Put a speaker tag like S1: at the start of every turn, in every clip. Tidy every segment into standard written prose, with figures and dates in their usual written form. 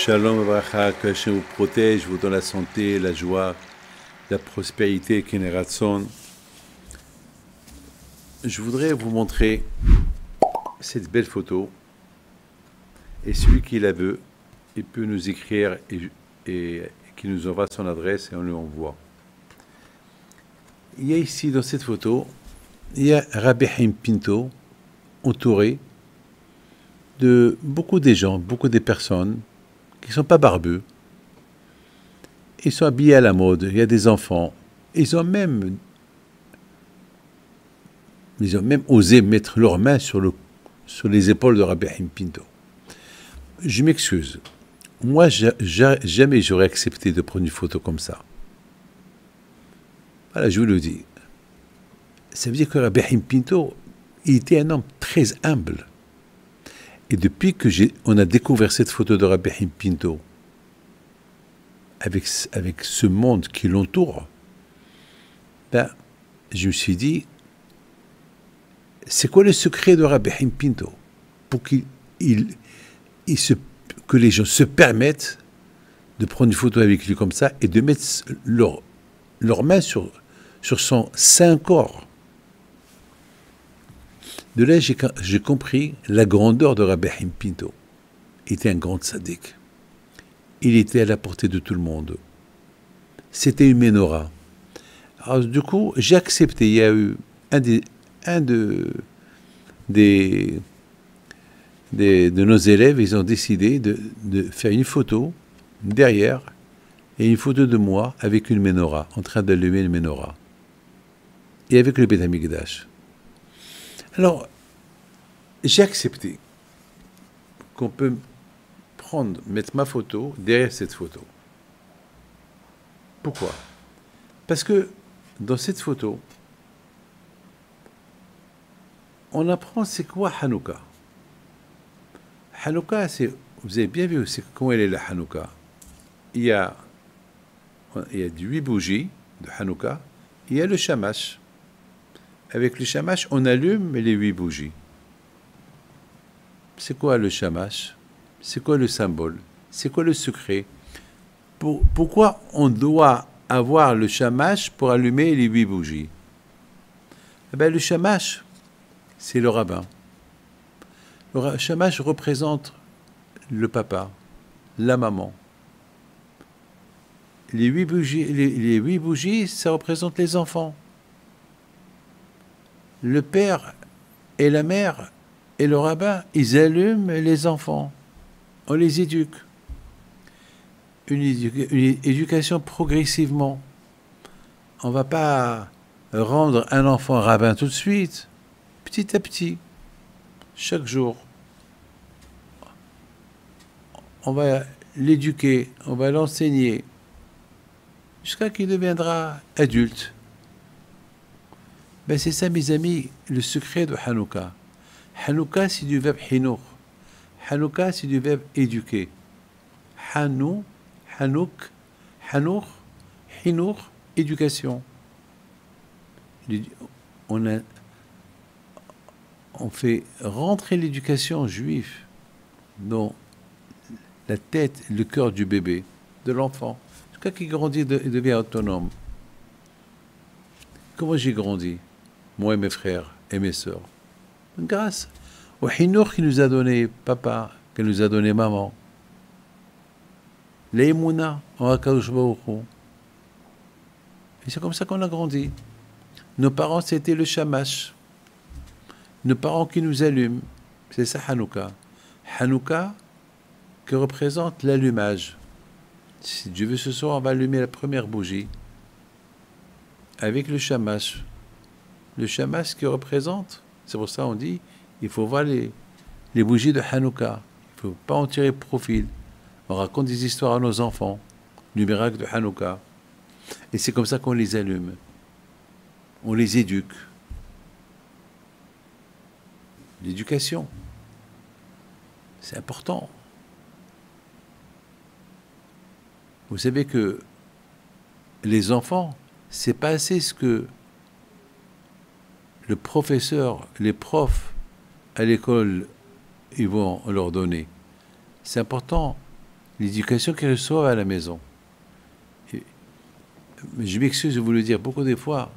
S1: Shalom Abracha, que Hachem vous protège, vous donne la santé, la joie, la prospérité, Keneratson. Je voudrais vous montrer cette belle photo. Et celui qui la veut, il peut nous écrire et qui nous envoie son adresse et on lui envoie. Il y a ici, dans cette photo, il y a Rabbi Haim Pinto, entouré de beaucoup des gens, beaucoup des personnes qui ne sont pas barbus. Ils sont habillés à la mode, il y a des enfants. Ils ont même osé mettre leurs mains sur les épaules de Rabbi Haim Pinto. Je m'excuse. Moi, jamais j'aurais accepté de prendre une photo comme ça. Voilà, je vous le dis. Ça veut dire que Rabbi Haim Pinto, il était un homme très humble. Et depuis que on a découvert cette photo de Rabbi Haim Pinto, avec ce monde qui l'entoure, ben, je me suis dit, c'est quoi le secret de Rabbi Haim Pinto pour que les gens se permettent de prendre une photo avec lui comme ça et de mettre leurs mains sur son saint corps. De là, j'ai compris la grandeur de Rabbi Haim Pinto. Il était un grand tzaddik. Il était à la portée de tout le monde. C'était une menorah. Alors, du coup, j'ai accepté. Il y a eu un de nos élèves, ils ont décidé de faire une photo derrière et une photo de moi avec une menorah, en train d'allumer une menorah. Et avec le Beth Amikdash. Alors, j'ai accepté qu'on peut mettre ma photo derrière cette photo. Pourquoi? Parce que dans cette photo, on apprend c'est quoi Hanouka. Hanouka, vous avez bien vu comment elle est la Hanouka. Il y a 8 bougies de Hanouka, il y a le shamash. Avec le shamash, on allume les 8 bougies. C'est quoi le shamash? C'est quoi le symbole? C'est quoi le secret? Pourquoi on doit avoir le shamash pour allumer les 8 bougies? Eh bien, le shamash, c'est le rabbin. Le shamash représente le papa, la maman. Les 8 bougies, ça représente les enfants. Le père et la mère et le rabbin, ils allument les enfants. On les éduque. Une éducation progressivement. On ne va pas rendre un enfant rabbin tout de suite. Petit à petit. Chaque jour. On va l'éduquer. On va l'enseigner. Jusqu'à qu'il deviendra adulte. Ben c'est ça, mes amis, le secret de Hanouka. Hanouka, c'est du verbe hinour. Hanouka, c'est du verbe éduquer. Hanouk, hanour, hinour, éducation. On fait rentrer l'éducation juive dans la tête, le cœur du bébé, de l'enfant. Jusqu'à qu'il grandit et devient autonome. Comment j'ai grandi? Moi et mes frères et mes sœurs. Grâce au hinour qui nous a donné papa, qui nous a donné maman. L'émouna en Akadosh Baruch Hu. Et c'est comme ça qu'on a grandi. Nos parents, c'était le shamash. Nos parents qui nous allument. C'est ça Hanouka. Hanouka qui représente l'allumage. Si Dieu veut ce soir, on va allumer la première bougie avec le shamash. Le shamash qui représente, c'est pour ça qu'on dit, il faut voir les bougies de Hanouka. Il ne faut pas en tirer profit. On raconte des histoires à nos enfants, du miracle de Hanouka. Et c'est comme ça qu'on les allume. On les éduque. L'éducation, c'est important. Vous savez que les enfants, c'est pas assez ce que le professeur, les profs à l'école, ils vont leur donner. C'est important l'éducation qu'ils reçoivent à la maison. Et, je m'excuse de vous le dire, beaucoup des fois,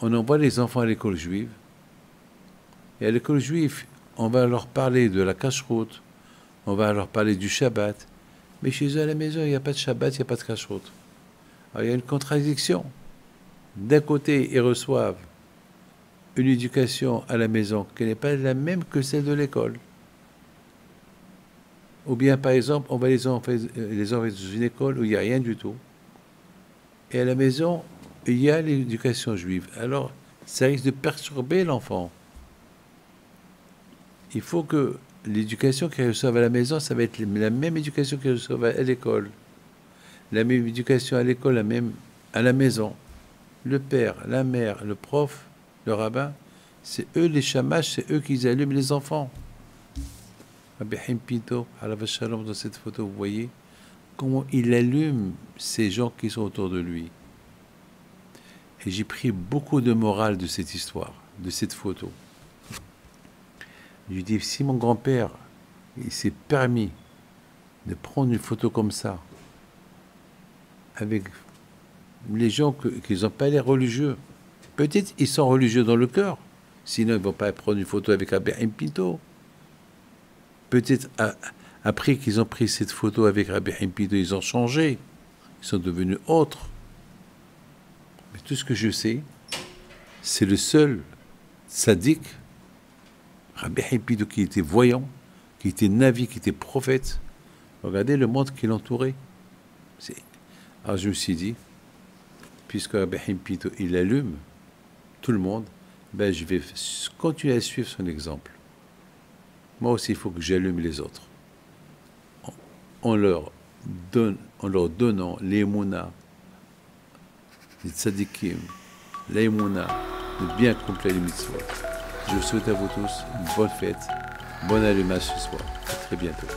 S1: on envoie les enfants à l'école juive, et à l'école juive, on va leur parler de la cache-route, on va leur parler du Shabbat, mais chez eux à la maison, il n'y a pas de Shabbat, il n'y a pas de cache-route. Alors il y a une contradiction. D'un côté, ils reçoivent une éducation à la maison qui n'est pas la même que celle de l'école. Ou bien, par exemple, on va les envoyer dans une école où il n'y a rien du tout. Et à la maison, il y a l'éducation juive. Alors, ça risque de perturber l'enfant. Il faut que l'éducation qu'ils reçoivent à la maison, ça va être la même éducation qu'ils reçoivent à l'école. La même éducation à l'école, la même à la maison. Le père, la mère, le prof, le rabbin, c'est eux les chamaches, c'est eux qui allument les enfants. Rabbi Haim Pinto, Alav Shalom, dans cette photo, vous voyez comment il allume ces gens qui sont autour de lui. Et j'ai pris beaucoup de morale de cette histoire, de cette photo. Je lui dis, si mon grand-père il s'est permis de prendre une photo comme ça, avec les gens qui n'ont pas l'air religieux, peut-être ils sont religieux dans le cœur, sinon ils ne vont pas prendre une photo avec Rabbi Haim Pinto. Peut-être après qu'ils ont pris cette photo avec Rabbi Haim Pinto, ils ont changé, ils sont devenus autres. Mais tout ce que je sais, c'est le seul sadique, Rabbi Haim Pinto, qui était voyant, qui était navi, qui était prophète. Regardez le monde qui l'entourait. Alors je me suis dit, puisque Rabbi Haim Pinto, il allume tout le monde, ben je vais continuer à suivre son exemple. Moi aussi, il faut que j'allume les autres. En leur donnant l'émouna, les tzadikim, l'émouna, de bien accomplir les mitzvot. Je vous souhaite à vous tous une bonne fête, bon allumage ce soir. À très bientôt.